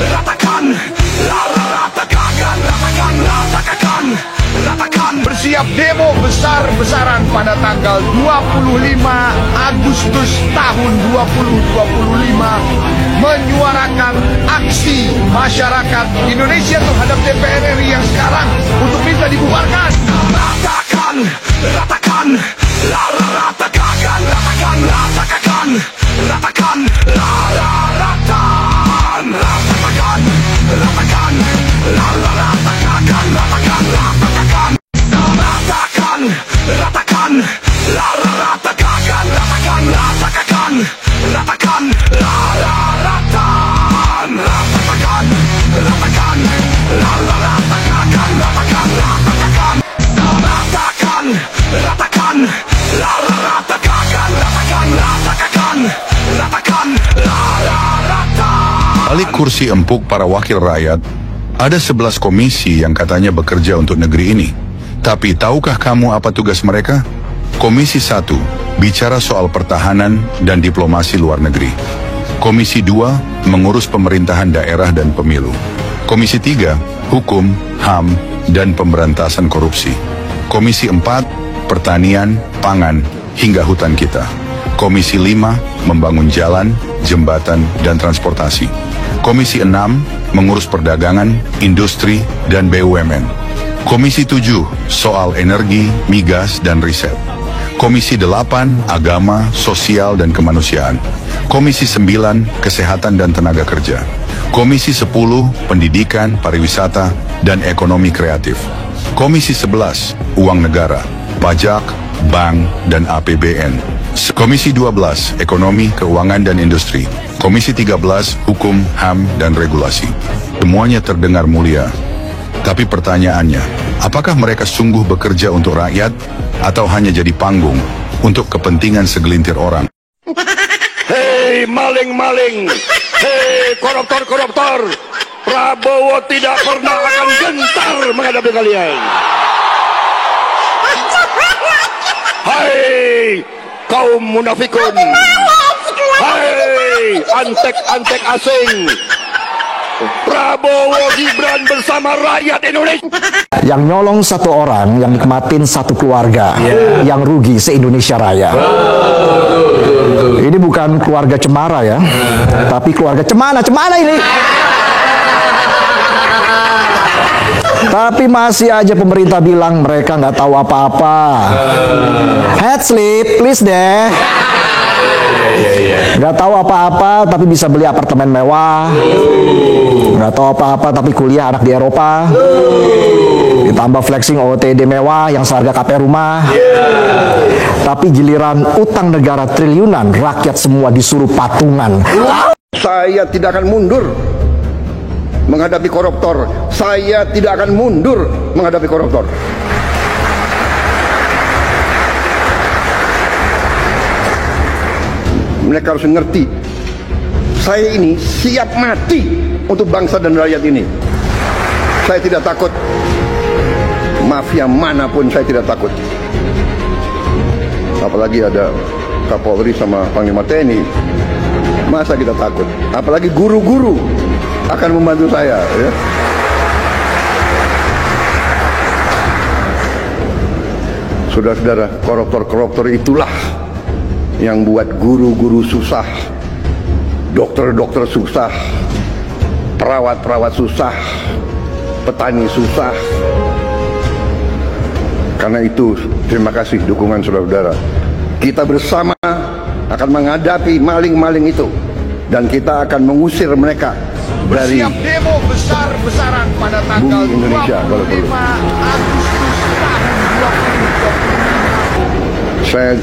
ratakan, ratakan, ratakan. Bersiap demo besar-besaran pada tanggal 25 Agustus tahun 2025 menyuarakan aksi masyarakat Indonesia terhadap DPR RI yang sekarang untuk minta dibubarkan. Ratakan, ratakan, ratakan, ratakan, ratakan, ratakan, ratakan, ratakan, ratakan, ratakan, ratakan, ratakan. Ratakan, ratakan, ratakan, ratakan, ratakan, ratakan, ratakan, ratakan, ratakan, ratakan, ratakan, ratakan, ratakan, ratakan, ratakan, ratakan. Balik kursi empuk para wakil rakyat, ada 11 komisi yang katanya bekerja untuk negeri ini. Tapi tahukah kamu apa tugas mereka? Komisi 1, bicara soal pertahanan dan diplomasi luar negeri. Komisi 2, mengurus pemerintahan daerah dan pemilu. Komisi 3, hukum, HAM, dan pemberantasan korupsi. Komisi 4, pertanian, pangan, hingga hutan kita. Komisi 5, membangun jalan, jembatan, dan transportasi. Komisi 6, mengurus perdagangan, industri, dan BUMN. Komisi 7, soal energi, migas, dan riset. Komisi 8, agama, sosial, dan kemanusiaan. Komisi 9, kesehatan dan tenaga kerja. Komisi 10, pendidikan, pariwisata, dan ekonomi kreatif. Komisi 11, uang negara, pajak, bank, dan APBN. Komisi 12, ekonomi, keuangan, dan industri. Komisi 13, hukum, HAM, dan regulasi. Semuanya terdengar mulia. Tapi pertanyaannya, apakah mereka sungguh bekerja untuk rakyat atau hanya jadi panggung untuk kepentingan segelintir orang? Hei maling-maling, hei koruptor-koruptor, Prabowo tidak pernah akan gentar menghadapi kalian. Hai kaum munafikun, hai antek-antek asing, Prabowo Gibran bersama rakyat Indonesia. Yang nyolong satu orang, yang nikmatin satu keluarga, yang rugi se-Indonesia Raya. Ini bukan keluarga cemara ya, tapi keluarga cemana ini. Tapi masih aja pemerintah bilang mereka nggak tahu apa-apa. Head sleep, please deh. Nggak tahu apa-apa tapi bisa beli apartemen mewah. Nggak tahu apa-apa tapi kuliah anak di Eropa. Ditambah flexing OOTD mewah yang seharga KP rumah. Tapi giliran utang negara triliunan, rakyat semua disuruh patungan. Saya tidak akan mundur menghadapi koruptor. Saya tidak akan mundur menghadapi koruptor. Mereka harus mengerti, saya ini siap mati untuk bangsa dan rakyat ini. Saya tidak takut. Mafia manapun saya tidak takut. Apalagi ada Kapolri sama Panglima TNI. Masa kita takut? Apalagi guru-guru akan membantu saya ya. Saudara-saudara, koruptor-koruptor itulah yang buat guru-guru susah, dokter-dokter susah, perawat-perawat susah, petani susah. Karena itu, terima kasih dukungan saudara-saudara. Kita bersama akan menghadapi maling-maling itu, dan kita akan mengusir mereka dari Bersiap demo besar-besaran pada tanggal bumi Indonesia kalau 25 perlu. Agustus tahun 2025. Saya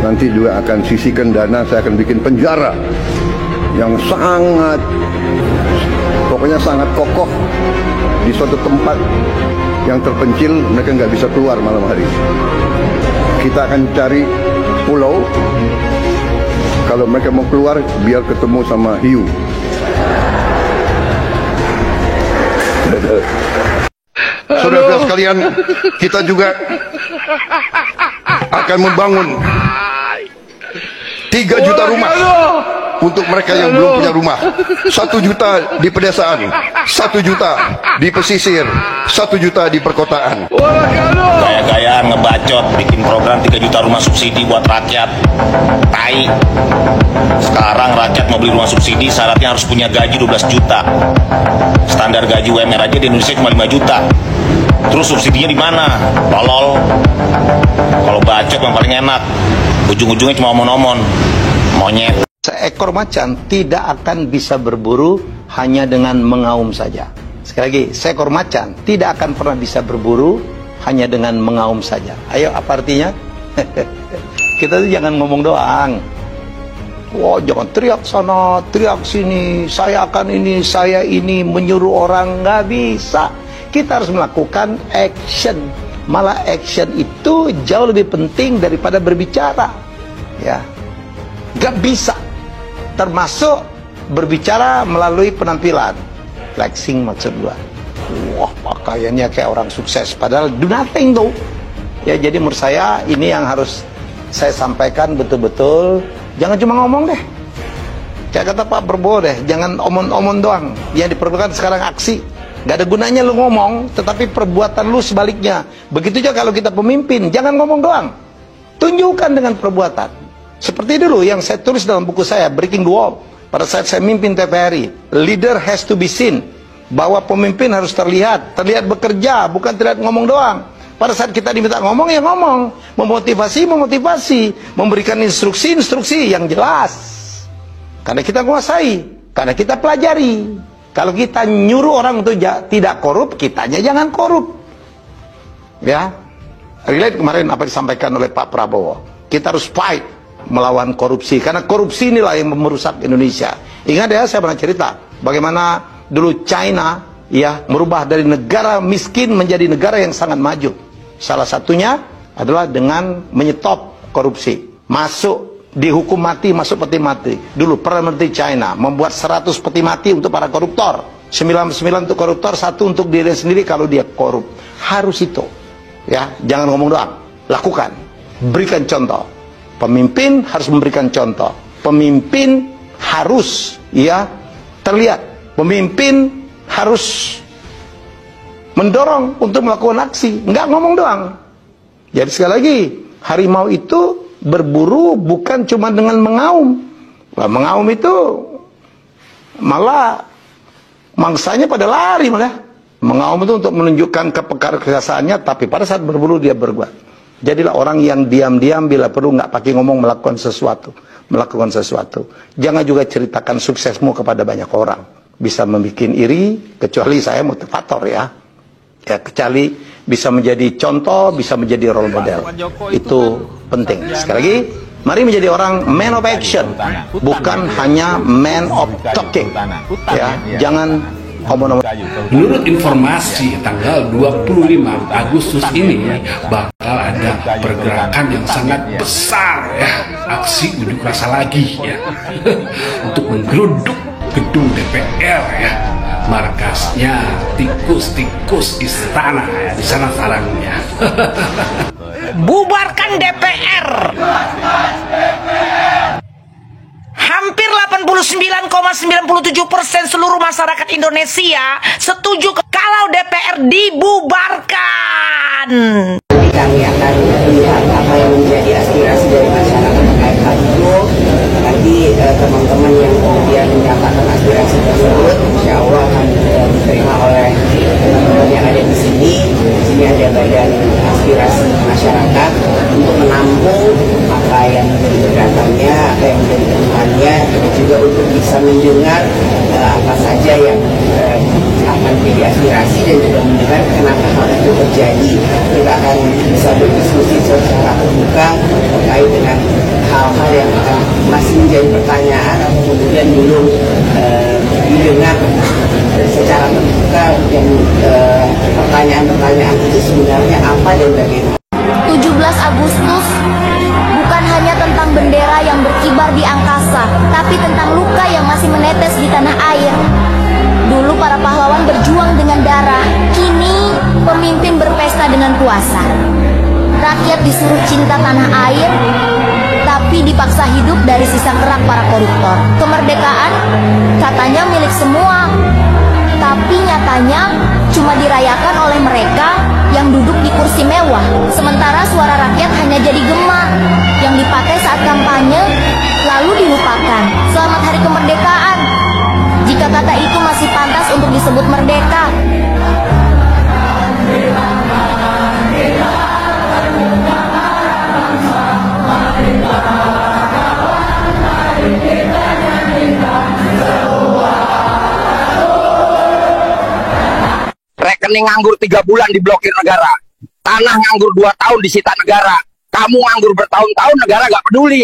nanti juga akan sisihkan dana, saya akan bikin penjara yang sangat, pokoknya sangat kokoh di suatu tempat yang terpencil, mereka nggak bisa keluar malam hari. Kita akan cari pulau, kalau mereka mau keluar biar ketemu sama hiu. Saudara-saudara sekalian, kita juga akan membangun 3 juta rumah untuk mereka yang belum punya rumah. 1 juta di pedesaan, 1 juta di pesisir, 1 juta di perkotaan. Gaya-gayaan ngebacot bikin program 3 juta rumah subsidi buat rakyat. Tai. Sekarang rakyat mau beli rumah subsidi syaratnya harus punya gaji 12 juta. Standar gaji UMR aja di Indonesia cuma 5 juta. Terus subsidinya di mana? Tolol. Kalau bacot yang paling enak. Ujung-ujungnya cuma omon-omon. Monyet. Seekor macan tidak akan bisa berburu hanya dengan mengaum saja. Sekali lagi, seekor macan tidak akan pernah bisa berburu hanya dengan mengaum saja. Ayo, apa artinya? Kita tuh jangan ngomong doang. Wah, jangan teriak sana, teriak sini, saya akan ini, saya ini, menyuruh orang, nggak bisa. Kita harus melakukan action. Malah action itu jauh lebih penting daripada berbicara. Ya, nggak bisa. Termasuk berbicara melalui penampilan. Flexing maksud gua. Wah, pakaiannya kayak orang sukses, padahal do nothing tuh. Ya, jadi menurut saya ini yang harus saya sampaikan betul-betul. Jangan cuma ngomong deh. Kayak kata Pak Prabowo deh, jangan omong-omong doang. Yang diperlukan sekarang aksi. Gak ada gunanya lu ngomong, tetapi perbuatan lu sebaliknya. Begitu juga kalau kita pemimpin, jangan ngomong doang. Tunjukkan dengan perbuatan. Seperti dulu yang saya tulis dalam buku saya, Breaking the Wall. Pada saat saya mimpin TVRI, leader has to be seen. Bahwa pemimpin harus terlihat bekerja, bukan terlihat ngomong doang. Pada saat kita diminta ngomong, ya ngomong. Memotivasi, memberikan instruksi yang jelas. Karena kita menguasai, karena kita pelajari. Kalau kita nyuruh orang untuk tidak korup, kitanya jangan korup. Ya, relate kemarin apa disampaikan oleh Pak Prabowo. Kita harus fight melawan korupsi, karena korupsi inilah yang merusak Indonesia. Ingat ya, saya pernah cerita bagaimana dulu China ya merubah dari negara miskin menjadi negara yang sangat maju. Salah satunya adalah dengan menyetop korupsi. Dihukum mati, masuk peti mati. Dulu Perdana Menteri China membuat 100 peti mati untuk para koruptor. 99 untuk koruptor, 1 untuk diri sendiri kalau dia korup. Harus itu. Ya, jangan ngomong doang. Lakukan. Berikan contoh. Pemimpin harus memberikan contoh. Pemimpin harus ya terlihat. Pemimpin harus mendorong untuk melakukan aksi. Enggak ngomong doang. Jadi sekali lagi, harimau itu berburu bukan cuma dengan mengaum. Nah, mengaum itu malah mangsanya pada lari malah. Mengaum itu untuk menunjukkan kepekarasaannya, tapi pada saat berburu dia berbuat. Jadilah orang yang diam-diam bila perlu nggak pakai ngomong melakukan sesuatu. Jangan juga ceritakan suksesmu kepada banyak orang. Bisa membuat iri, kecuali saya motivator ya. Ya, kecuali bisa menjadi contoh, bisa menjadi role model. Itu penting. Sekali lagi, mari menjadi orang man of action, bukan hanya man of talking. Ya, jangan omong-omong. Menurut informasi tanggal 25 Agustus ini bakal ada pergerakan yang sangat besar ya, aksi unjuk rasa lagi ya, untuk menggeruduk gedung DPR ya. Markasnya tikus-tikus istana ya, di sana sarangnya. Bubarkan DPR. Hampir 89,97% seluruh masyarakat Indonesia setuju kalau DPR dibubarkan. Kami akan melihat apa yang menjadi aspirasi dari masyarakat terkait hal itu. Nanti teman-teman yang kemudian menyatakan aspirasi tersebut, insya Allah akan diterima oleh teman-teman yang ada di sini. Di sini ada badan aspirasi masyarakat untuk menampung apa yang menjadi keberatan-nya, apa yang menjadi keluhannya, juga untuk bisa mendengar apa saja yang akan menjadi aspirasi dan juga mendengar kenapa hal itu terjadi. Kita akan bisa berdiskusi secara terbuka terkait dengan hal-hal yang masih menjadi pertanyaan atau kemudian belum didengar secara terbuka, dan pertanyaan-pertanyaan itu sebenarnya apa dan bagaimana. 17 Agustus bukan hanya tentang bendera yang berkibar di angkasa, tapi tentang luka yang masih menetes di tanah air. Dulu para pahlawan berjuang dengan darah, kini pemimpin berpesta dengan kuasa. Rakyat disuruh cinta tanah air, tapi dipaksa hidup dari sisa kerak para koruptor. Kemerdekaan katanya milik semua, tapi nyatanya cuma dirayakan oleh mereka yang duduk di kursi mewah. Sementara suara rakyat hanya jadi gema yang dipakai saat kampanye, lalu dilupakan. Selamat Hari Kemerdekaan, jika kata itu masih pantas untuk disebut merdeka. Rekening nganggur 3 bulan diblokir negara. Tanah nganggur 2 tahun disita negara. Kamu nganggur bertahun-tahun, negara gak peduli.